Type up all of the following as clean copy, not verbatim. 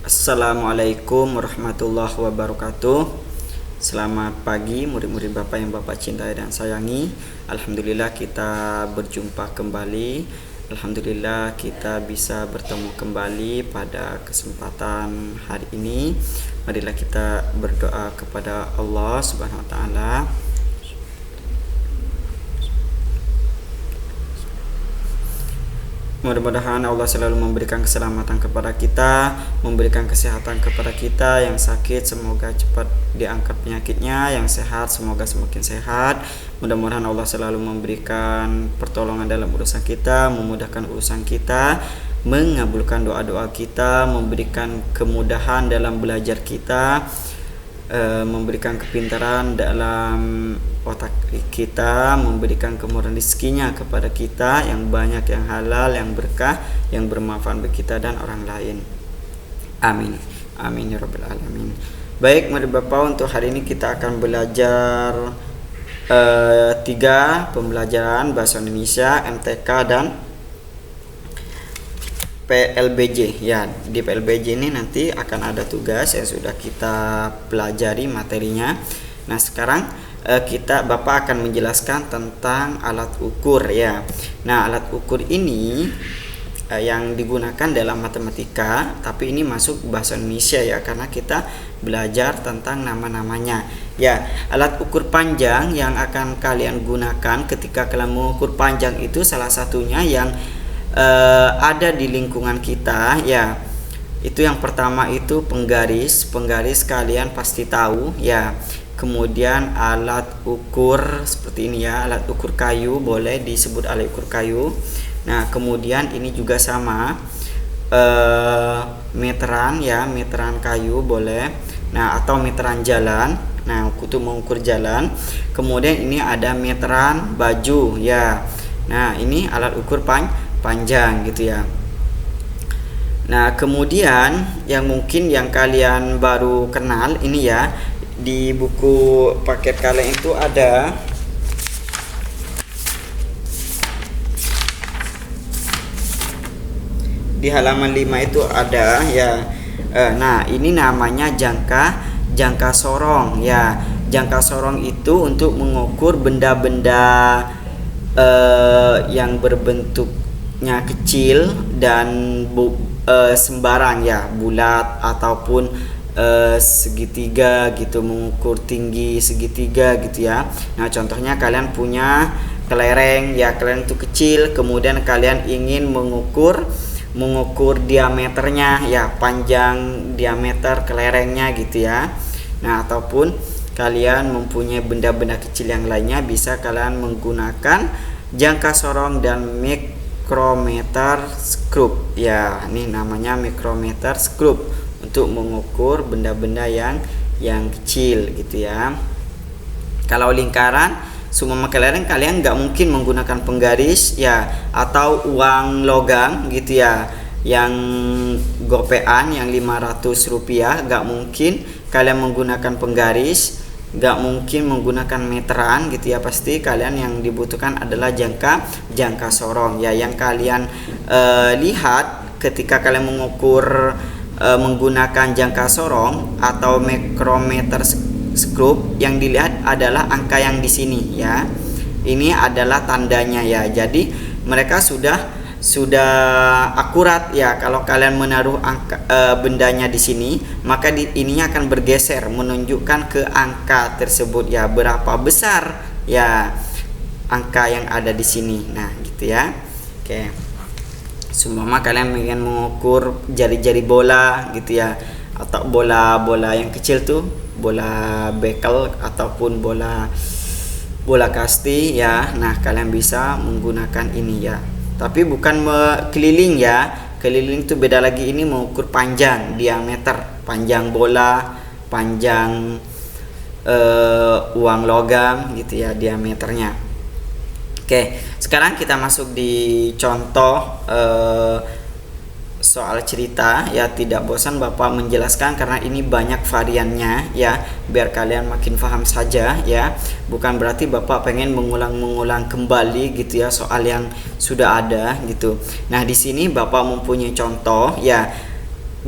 Assalamualaikum warahmatullahi wabarakatuh. Selamat pagi murid-murid Bapak yang Bapak cintai dan sayangi. Alhamdulillah kita berjumpa kembali. Alhamdulillah kita bisa bertemu kembali pada kesempatan hari ini. Marilah kita berdoa kepada Allah Subhanahu wa taala. Mudah-mudahan Allah selalu memberikan keselamatan kepada kita, memberikan kesehatan kepada kita. Yang sakit semoga cepat diangkat penyakitnya, yang sehat semoga semakin sehat. Mudah-mudahan Allah selalu memberikan pertolongan dalam urusan kita, memudahkan urusan kita, mengabulkan doa-doa kita, memberikan kemudahan dalam belajar kita, memberikan kepintaran dalam otak kita, memberikan kemurahan rezekinya kepada kita yang banyak, yang halal, yang berkah, yang bermanfaat bagi kita dan orang lain. Amin. Amin ya rabbal alamin. Baik, mari Bapak, untuk hari ini kita akan belajar 3 pembelajaran bahasa Indonesia MTK dan PLBJ. Ya, di PLBJ ini nanti akan ada tugas yang sudah kita pelajari materinya. Nah, sekarang Bapak akan menjelaskan tentang alat ukur ya. Nah, alat ukur ini yang digunakan dalam matematika, tapi ini masuk bahasa Indonesia ya, karena kita belajar tentang nama-namanya. Ya, alat ukur panjang yang akan kalian gunakan ketika kalian mengukur panjang itu salah satunya yang ada di lingkungan kita ya. Itu yang pertama itu penggaris. Penggaris kalian pasti tahu ya. Kemudian alat ukur seperti ini ya, alat ukur kayu, boleh disebut alat ukur kayu. Nah, kemudian ini juga sama, meteran ya, meteran kayu boleh. Nah, atau meteran jalan. Nah, untuk mengukur jalan. Kemudian ini ada meteran baju ya. Nah, ini alat ukur panjang gitu ya. Nah, kemudian yang mungkin yang kalian baru kenal ini ya, di buku paket kalian itu ada di halaman 5 itu ada ya. Nah, ini namanya jangka sorong ya. Jangka sorong itu untuk mengukur benda-benda yang berbentuknya kecil dan sembarang ya, bulat ataupun segitiga gitu, mengukur tinggi segitiga gitu ya. Nah, contohnya kalian punya kelereng ya, kelereng itu kecil, kemudian kalian ingin mengukur diameternya ya, panjang diameter kelerengnya gitu ya. Nah, ataupun kalian mempunyai benda-benda kecil yang lainnya, bisa kalian menggunakan jangka sorong dan micrometer scope ya. Ini namanya micrometer scope untuk mengukur benda-benda yang kecil gitu ya. Kalau lingkaran semua kelereng kalian nggak mungkin menggunakan penggaris ya, atau uang logam gitu ya, yang gopean yang 500 rupiah nggak mungkin kalian menggunakan penggaris, nggak mungkin menggunakan meteran gitu ya. Pasti kalian yang dibutuhkan adalah jangka sorong ya, yang kalian lihat ketika kalian mengukur menggunakan jangka sorong atau micrometer scope. Yang dilihat adalah angka yang di sini ya. Ini adalah tandanya ya. Jadi mereka sudah akurat ya. Kalau kalian menaruh bendanya di sini, maka ininya akan bergeser menunjukkan ke angka tersebut ya, berapa besar ya angka yang ada di sini. Nah, gitu ya. Oke. Seumpama kalian ingin mengukur jari-jari bola gitu ya, atau bola-bola yang kecil tuh, bola bekel ataupun bola kasti ya. Nah, kalian bisa menggunakan ini ya. Tapi bukan keliling ya. Keliling itu beda lagi. Ini mengukur panjang, diameter, panjang bola, panjang uang logam gitu ya, diameternya. Oke, sekarang kita masuk di contoh soal cerita ya. Tidak bosan Bapak menjelaskan karena ini banyak variannya ya, biar kalian makin paham saja ya. Bukan berarti Bapak pengen mengulang kembali gitu ya soal yang sudah ada gitu. Nah, di sini Bapak mempunyai contoh ya.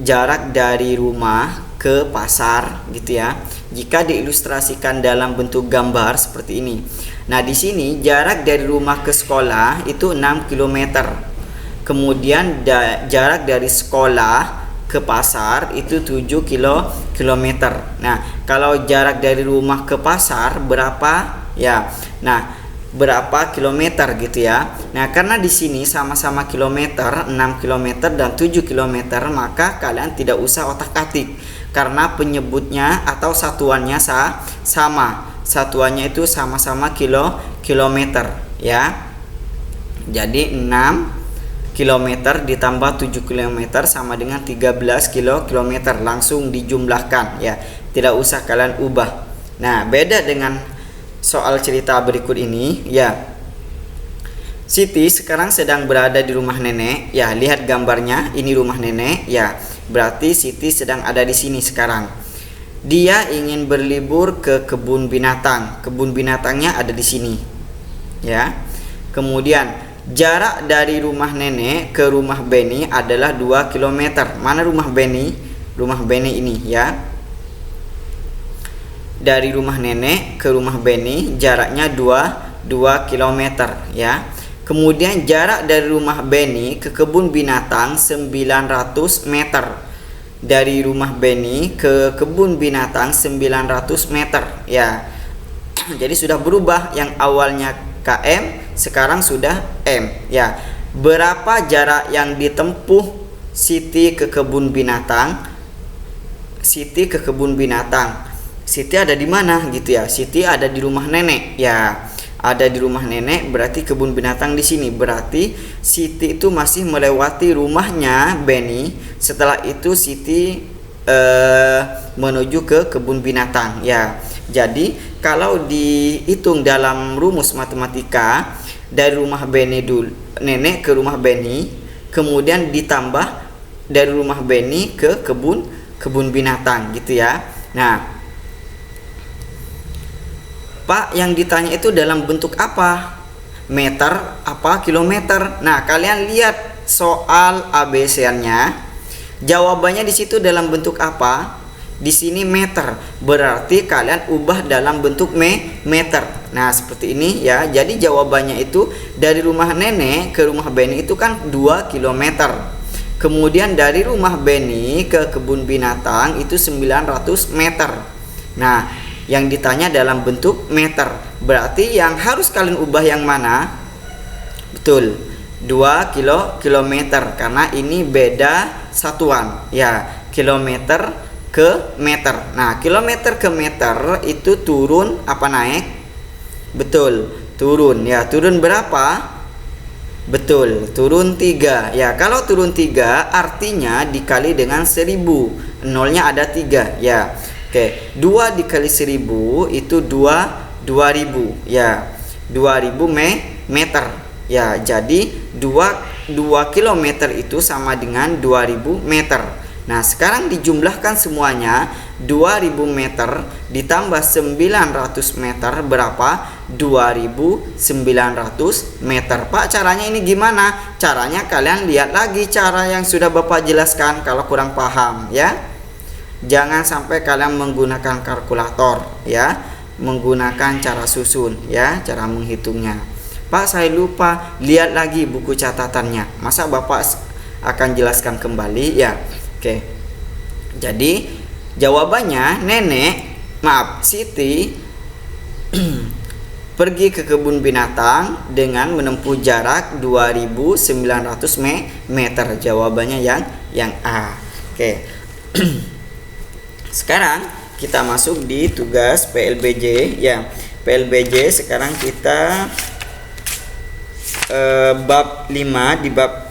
jarak dari rumah ke pasar gitu ya. Jika diilustrasikan dalam bentuk gambar seperti ini. Nah, di sini jarak dari rumah ke sekolah itu 6 km. Kemudian jarak dari sekolah ke pasar itu 7 km. Nah, kalau jarak dari rumah ke pasar berapa ya? Nah, berapa kilometer gitu ya. Nah, karena di sini sama-sama kilometer, 6 km dan 7 km, maka kalian tidak usah otak-atik karena penyebutnya atau satuannya sama. Satuannya itu sama-sama kilometer ya. Jadi 6 km ditambah 7 km sama dengan 13 km, langsung dijumlahkan ya. Tidak usah kalian ubah. Nah, beda dengan soal cerita berikut ini ya. Siti sekarang sedang berada di rumah nenek ya. Lihat gambarnya, ini rumah nenek ya. Berarti Siti sedang ada di sini sekarang. Dia ingin berlibur ke kebun binatang. Kebun binatangnya ada di sini ya. Kemudian jarak dari rumah nenek ke rumah Beni adalah 2 km. Mana rumah Beni? Rumah Beni ini ya. Dari rumah nenek ke rumah Beni jaraknya 2 km ya. Kemudian jarak dari rumah Beni ke kebun binatang 900 meter. Dari rumah Beni ke kebun binatang 900 meter ya. Jadi sudah berubah, yang awalnya km sekarang sudah m ya. Berapa jarak yang ditempuh Siti ke kebun binatang? Siti ke kebun binatang. Siti ada di mana gitu ya? Siti ada di rumah nenek ya. Ada di rumah nenek, berarti kebun binatang di sini. Berarti Siti itu masih melewati rumahnya Beni. Setelah itu Siti menuju ke kebun binatang ya. Jadi kalau dihitung dalam rumus matematika, dari rumah Beni dulu, nenek ke rumah Beni, kemudian ditambah dari rumah Beni ke kebun binatang gitu ya. Nah, Pak, yang ditanya itu dalam bentuk apa? Meter apa kilometer? Nah, kalian lihat soal ABC-nya. Jawabannya di situ dalam bentuk apa? Di sini meter. Berarti kalian ubah dalam bentuk meter. Nah, seperti ini ya. Jadi jawabannya itu dari rumah nenek ke rumah Beni itu kan 2 km. Kemudian dari rumah Beni ke kebun binatang itu 900 meter. Nah, yang ditanya dalam bentuk meter. Berarti yang harus kalian ubah yang mana? Betul, 2 kilometer, karena ini beda satuan ya. Kilometer ke meter. Nah, kilometer ke meter itu turun apa naik? Betul, turun ya. Turun berapa? Betul, turun 3 ya. Kalau turun 3 artinya dikali dengan 1000. Nolnya ada 3 ya. Oke, 2 dikali 1000 itu 2000 ya. 2000 meter ya. Jadi 2 km itu sama dengan 2000 meter. Nah, sekarang dijumlahkan semuanya. 2000 meter ditambah 900 meter berapa? 2900 meter. Pak, caranya ini gimana? Caranya kalian lihat lagi cara yang sudah Bapak jelaskan kalau kurang paham ya. Jangan sampai kalian menggunakan kalkulator ya, menggunakan cara susun ya, cara menghitungnya. Pak, saya lupa, lihat lagi buku catatannya. Masa Bapak akan jelaskan kembali ya. Oke. Jadi jawabannya Siti pergi ke kebun binatang dengan menempuh jarak 2900 meter. Jawabannya yang A. Oke. Sekarang kita masuk di tugas PLBJ ya. PLBJ sekarang kita bab 5 di bab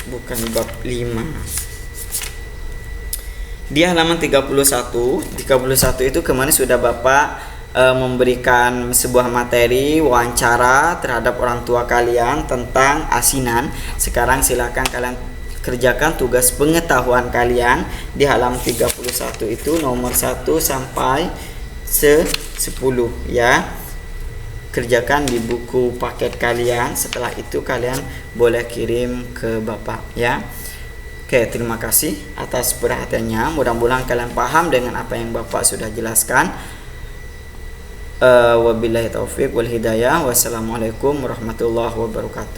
bukan bab 5. Di halaman 31 itu kemarin sudah Bapak memberikan sebuah materi wawancara terhadap orang tua kalian tentang asinan. Sekarang silakan kalian kerjakan tugas pengetahuan kalian di halaman 31 itu nomor 1 sampai 10 ya. Kerjakan di buku paket kalian. Setelah itu kalian boleh kirim ke Bapak ya. Oke, terima kasih atas perhatiannya. Mudah-mudahan kalian paham dengan apa yang Bapak sudah jelaskan. Wabillahi taufik wal hidayah. Wassalamualaikum warahmatullahi wabarakatuh.